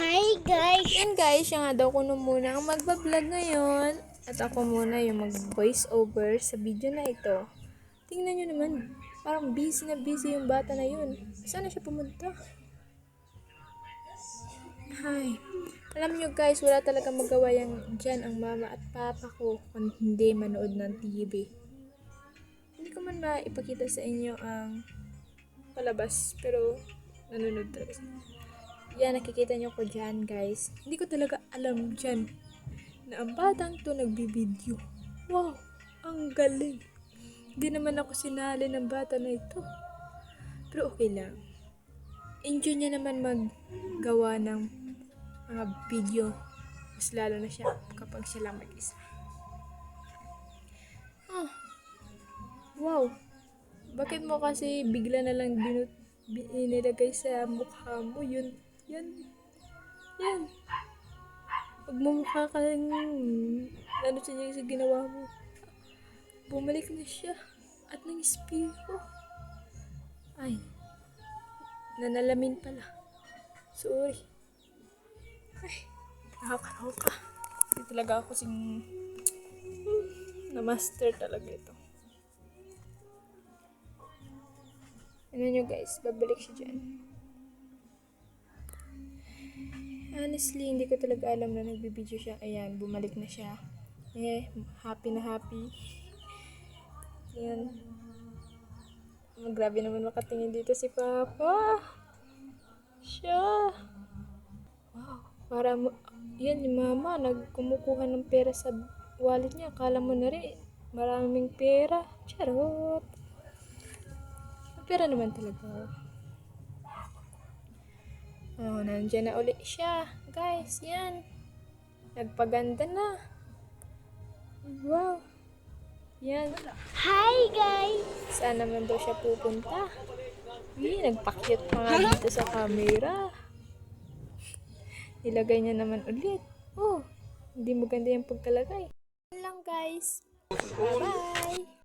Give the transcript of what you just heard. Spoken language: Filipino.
Hi guys! Yan guys, siya nga daw kuno muna ang magbablog ngayon. At ako muna yung mag-voice over sa video na ito. Tingnan nyo naman, parang busy na busy yung bata na yun. Saan na siya pumunta? Hi. Alam nyo guys, wala talaga magawa yan dyan ang mama at papa ko kung hindi manood ng TV. Hindi ko man maipakita sa inyo ang palabas, pero nanonood talaga. Yan, nakikita nyo ko dyan guys. Hindi ko talaga alam dyan na ang batang to nagbibideo. Wow, ang galing. Hindi naman ako sinali ng bata na ito. Pero okay lang. Enjoy niya naman maggawa ng mga video. Mas lalo na siya kapag siya lang mag-isa. Oh, wow. Bakit mo kasi bigla na lang inilagay sa mukha mo? Yan. Magmumukha ka lang ano sa niya sa ginawa mo. Bumalik na siya at nang-espejo. Ay, nanalamin pala. Sorry. Ay, nakakaloka. Hindi talaga ako na-master talaga ito. Ano nyo guys, babalik siya dyan. Honestly, hindi ko talaga alam na nagbibideo siya. Ayan, bumalik na siya. Happy na happy. Ayan. Grabe naman makatingin dito si Papa. Siya. Wow. Yan, yung mama, nagkumukuha ng pera sa wallet niya. Akala mo na rin, maraming pera. Charot. Pera naman talaga. Oh, nandiyan na ulit siya. Guys, yan. Nagpaganda na. Wow. Yan. Hi guys! Saan naman daw siya pupunta? Nagpakyut pa nga dito sa camera. Nilagay niya naman ulit. Oh, hindi maganda yung pagkalagay. Yan lang guys. Bye-bye!